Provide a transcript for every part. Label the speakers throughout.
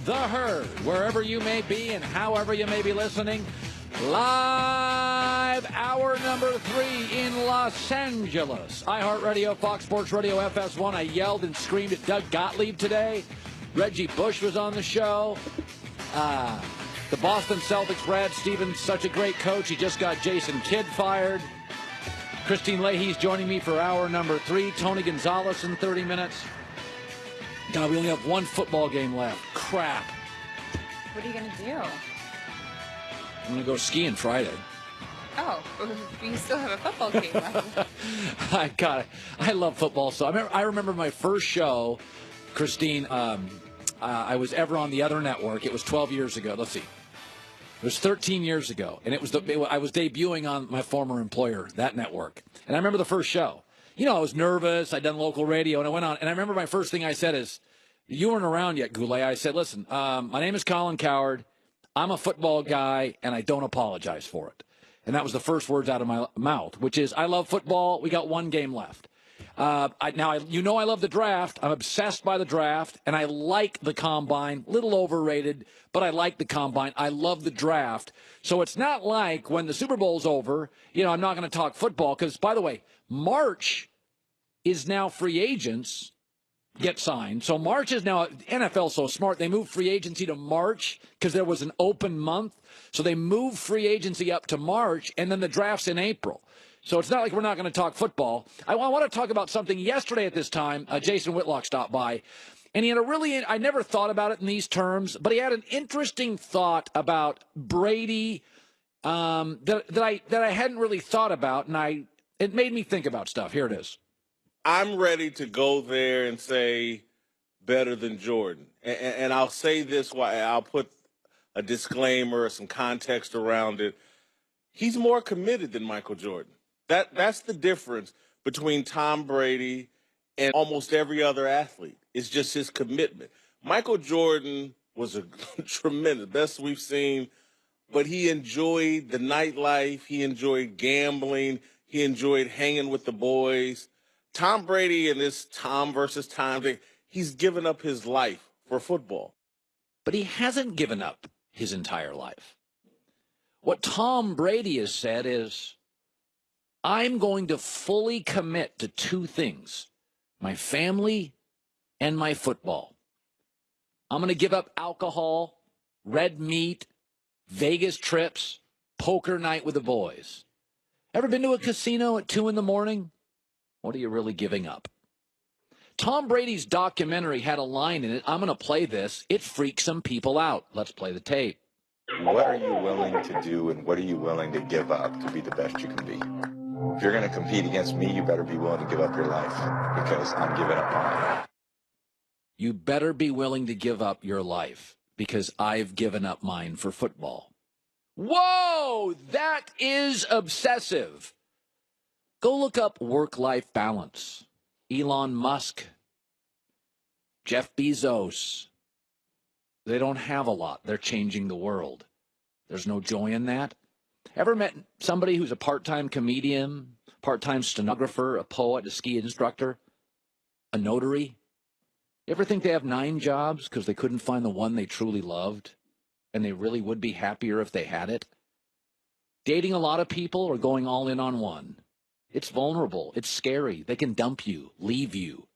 Speaker 1: The Herd, wherever you may be and however you may be listening. Live, hour number 3 in Los Angeles. iHeartRadio, Fox Sports Radio, FS1. I yelled and screamed at Doug Gottlieb today. Reggie Bush was on the show. The Boston Celtics, Brad Stevens, such a great coach. He just got Jason Kidd fired. Christine Leahy's joining me for hour number 3. Tony Gonzalez in 30 minutes. God, we only have one football game left. Crap.
Speaker 2: What are you going to do?
Speaker 1: I'm going to go skiing Friday.
Speaker 2: Oh, you still have a football game left.
Speaker 1: I love football. So I remember my first show, Christine, I was ever on the other network. It was 12 years ago. Let's see. It was 13 years ago. And I was debuting on my former employer, that network. And I remember the first show. You know, I was nervous. I'd done local radio, and I went on. And I remember my first thing I said is, you weren't around yet, Goulet. I said, listen, my name is Colin Coward. I'm a football guy, and I don't apologize for it. And that was the first words out of my mouth, which is, I love football. We got one game left. I love the draft. I'm obsessed by the draft, and I like the combine. Little overrated, but I like the combine. I love the draft. So it's not like when the Super Bowl's over, I'm not going to talk football because, by the way, March is now free agents get signed. So March is now, NFL's so smart, they moved free agency to March because there was an open month. So they moved free agency up to March, and then the draft's in April. So it's not like we're not going to talk football. I want to talk about something yesterday at this time. Jason Whitlock stopped by, and he had I never thought about it in these terms, but he had an interesting thought about Brady that I hadn't really thought about, and it made me think about stuff. Here it is.
Speaker 3: I'm ready to go there and say better than Jordan. And I'll say this, I'll put a disclaimer or some context around it. He's more committed than Michael Jordan. That's the difference between Tom Brady and almost every other athlete. It's just his commitment. Michael Jordan was a tremendous, best we've seen, but he enjoyed the nightlife. He enjoyed gambling. He enjoyed hanging with the boys. Tom Brady and this Tom versus Tom thing, he's given up his life for football.
Speaker 1: But he hasn't given up his entire life. What Tom Brady has said is, I'm going to fully commit to two things, my family and my football. I'm going to give up alcohol, red meat, Vegas trips, poker night with the boys. Ever been to a casino at 2 a.m? What are you really giving up? Tom Brady's documentary had a line in it. I'm going to play this. It freaks some people out. Let's play the tape.
Speaker 4: What are you willing to do and what are you willing to give up to be the best you can be? If you're going to compete against me, you better be willing to give up your life because I'm giving up mine.
Speaker 1: You better be willing to give up your life because I've given up mine for football. Whoa, that is obsessive. Go look up work-life balance. Elon Musk, Jeff Bezos. They don't have a lot. They're changing the world. There's no joy in that. Ever met somebody who's a part-time comedian, part-time stenographer, a poet, a ski instructor, a notary? You ever think they have 9 jobs because they couldn't find the one they truly loved and they really would be happier if they had it? Dating a lot of people or going all in on one? It's vulnerable. It's scary. They can dump you, leave you.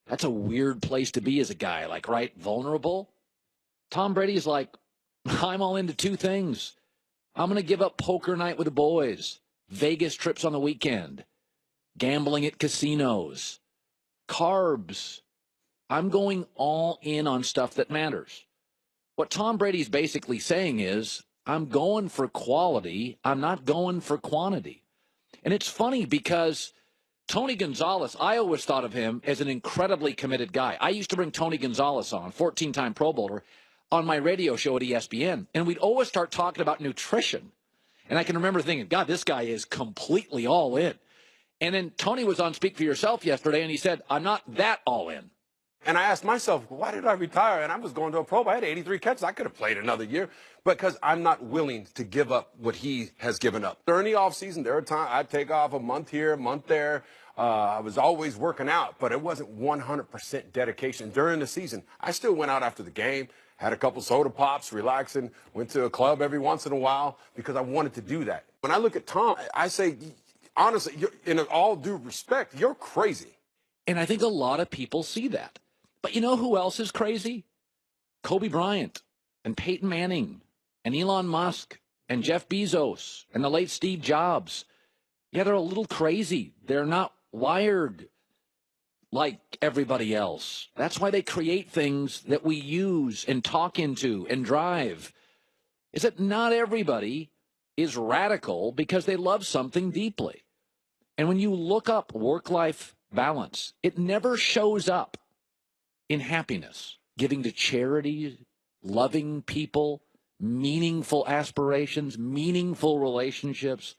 Speaker 1: That's a weird place to be as a guy, right? Vulnerable. Tom Brady's like, I'm all into 2 things. I'm going to give up poker night with the boys, Vegas trips on the weekend, gambling at casinos, carbs. I'm going all in on stuff that matters. What Tom Brady's basically saying is, I'm going for quality. I'm not going for quantity. And it's funny because Tony Gonzalez, I always thought of him as an incredibly committed guy. I used to bring Tony Gonzalez on, 14-time Pro Bowler, on my radio show at ESPN, and we'd always start talking about nutrition. And I can remember thinking, God, this guy is completely all in. And then Tony was on Speak for Yourself yesterday, and he said, I'm not that all in.
Speaker 5: And I asked myself, why did I retire? And I was going to a Pro Bowl. I had 83 catches. I could have played another year. Because I'm not willing to give up what he has given up. During the offseason, there are times I'd take off a month here, a month there. I was always working out, but it wasn't 100% dedication. During the season, I still went out after the game, had a couple soda pops, relaxing, went to a club every once in a while because I wanted to do that. When I look at Tom, I say, honestly, in all due respect, you're crazy.
Speaker 1: And I think a lot of people see that. But you know who else is crazy? Kobe Bryant and Peyton Manning and Elon Musk and Jeff Bezos and the late Steve Jobs. Yeah, they're a little crazy. They're not wired like everybody else. That's why they create things that we use and talk into and drive. Is that not everybody is radical because they love something deeply. And when you look up work-life balance, it never shows up in happiness, giving to charity, loving people, meaningful aspirations, meaningful relationships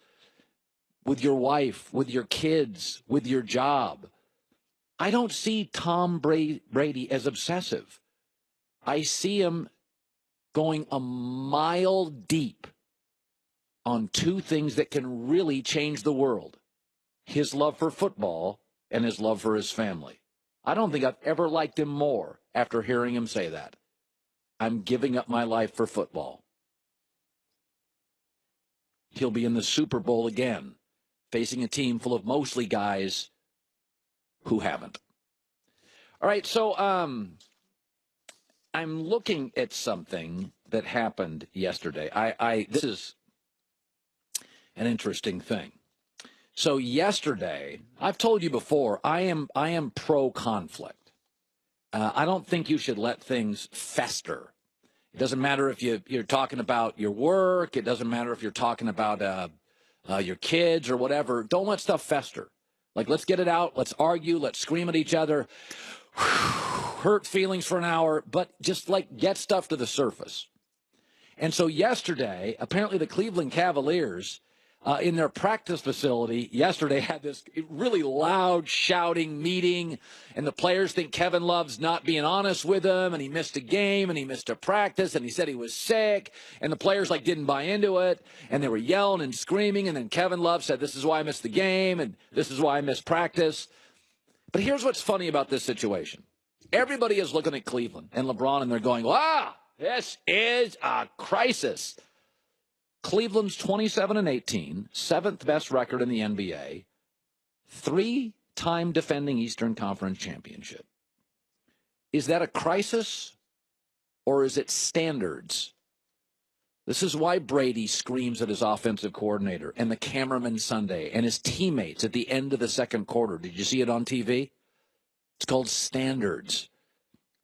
Speaker 1: with your wife, with your kids, with your job. I don't see Tom Brady as obsessive. I see him going a mile deep on two things that can really change the world: his love for football and his love for his family. I don't think I've ever liked him more after hearing him say that. I'm giving up my life for football. He'll be in the Super Bowl again, facing a team full of mostly guys who haven't. All right, so I'm looking at something that happened yesterday. This is an interesting thing. So yesterday, I've told you before, I am pro-conflict. I don't think you should let things fester. It doesn't matter if you're talking about your work. It doesn't matter if you're talking about your kids or whatever. Don't let stuff fester. Like, let's get it out. Let's argue. Let's scream at each other. Hurt feelings for an hour. But just, like, get stuff to the surface. And so yesterday, apparently the Cleveland Cavaliers, in their practice facility yesterday, had this really loud shouting meeting, and the players think Kevin Love's not being honest with them, and he missed a game, and he missed a practice, and he said he was sick, and the players didn't buy into it, and they were yelling and screaming, and then Kevin Love said, "This is why I missed the game, and this is why I missed practice." But here's what's funny about this situation. Everybody is looking at Cleveland and LeBron, and they're going, "Wow, this is a crisis." Cleveland's 27-18, seventh best record in the NBA, three-time defending Eastern Conference championship. Is that a crisis, or is it standards? This is why Brady screams at his offensive coordinator and the cameraman Sunday and his teammates at the end of the second quarter. Did you see it on TV? It's called standards.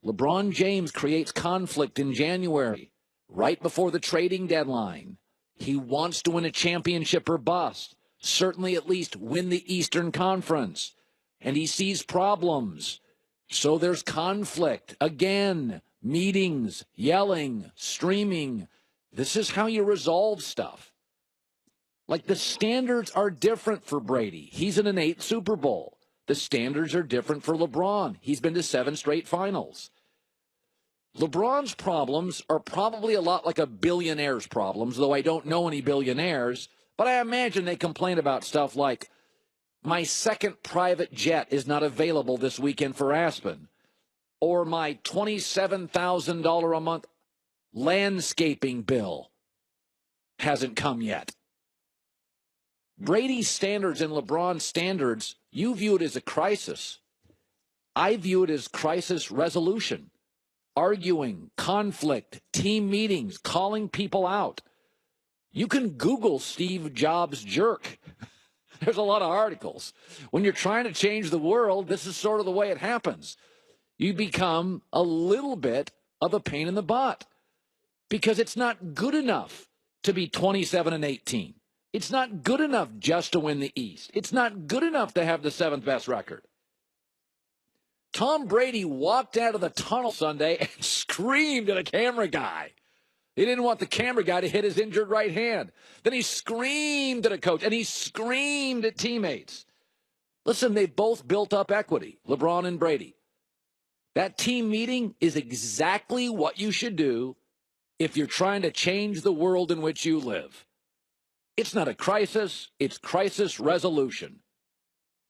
Speaker 1: LeBron James creates conflict in January, right before the trading deadline. He wants to win a championship or bust, certainly at least win the Eastern Conference. And he sees problems. So there's conflict. Again, meetings, yelling, streaming. This is how you resolve stuff. Like, the standards are different for Brady. He's in an 8th Super Bowl. The standards are different for LeBron. He's been to 7 straight finals. LeBron's problems are probably a lot like a billionaire's problems, though I don't know any billionaires, but I imagine they complain about stuff like, "My second private jet is not available this weekend for Aspen," or "My $27,000 a month landscaping bill hasn't come yet." Brady's standards and LeBron's standards, you view it as a crisis. I view it as crisis resolution. Arguing, conflict, team meetings, calling people out. You can Google Steve Jobs jerk. There's a lot of articles. When you're trying to change the world, this is sort of the way it happens. You become a little bit of a pain in the butt because it's not good enough to be 27-18. It's not good enough just to win the East. It's not good enough to have the 7th best record. Tom Brady walked out of the tunnel Sunday and screamed at a camera guy. He didn't want the camera guy to hit his injured right hand. Then he screamed at a coach, and he screamed at teammates. Listen, they've both built up equity, LeBron and Brady. That team meeting is exactly what you should do if you're trying to change the world in which you live. It's not a crisis, it's crisis resolution.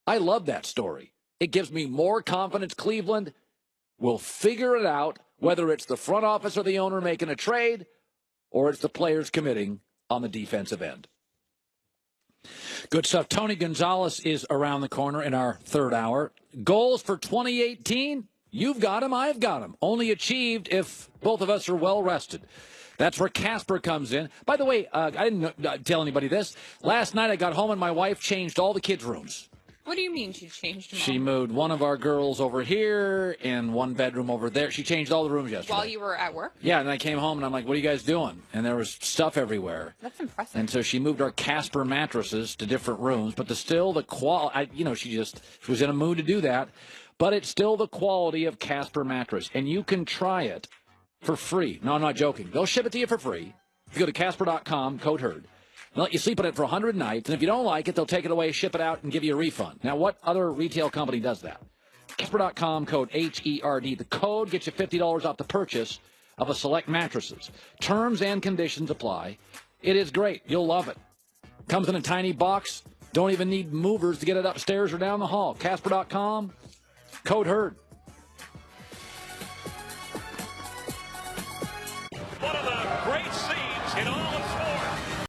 Speaker 1: I love that story. It gives me more confidence Cleveland will figure it out. whether it's the front office or the owner making a trade, or it's the players committing on the defensive end. Good stuff. Tony Gonzalez is around the corner in our third hour. Goals for 2018? You've got them, I've got them. Only achieved if both of us are well rested. That's where Casper comes in. By the way, I didn't tell anybody this. Last night I got home and my wife changed all the kids' rooms.
Speaker 2: What do you mean she changed them all?
Speaker 1: She moved one of our girls over here and one bedroom over there. She changed all the rooms yesterday.
Speaker 2: While you were at work?
Speaker 1: Yeah, and I came home and I'm like, what are you guys doing? And there was stuff everywhere.
Speaker 2: That's impressive.
Speaker 1: And so she moved our Casper mattresses to different rooms, but the quality, she was in a mood to do that. But it's still the quality of Casper mattress, and you can try it for free. No, I'm not joking. They'll ship it to you for free. If you go to Casper.com, code HERD. They'll let you sleep on it for 100 nights, and if you don't like it, they'll take it away, ship it out, and give you a refund. Now, what other retail company does that? Casper.com, code HERD. The code gets you $50 off the purchase of a select mattresses. Terms and conditions apply. It is great. You'll love it. Comes in a tiny box. Don't even need movers to get it upstairs or down the hall. Casper.com, code HERD.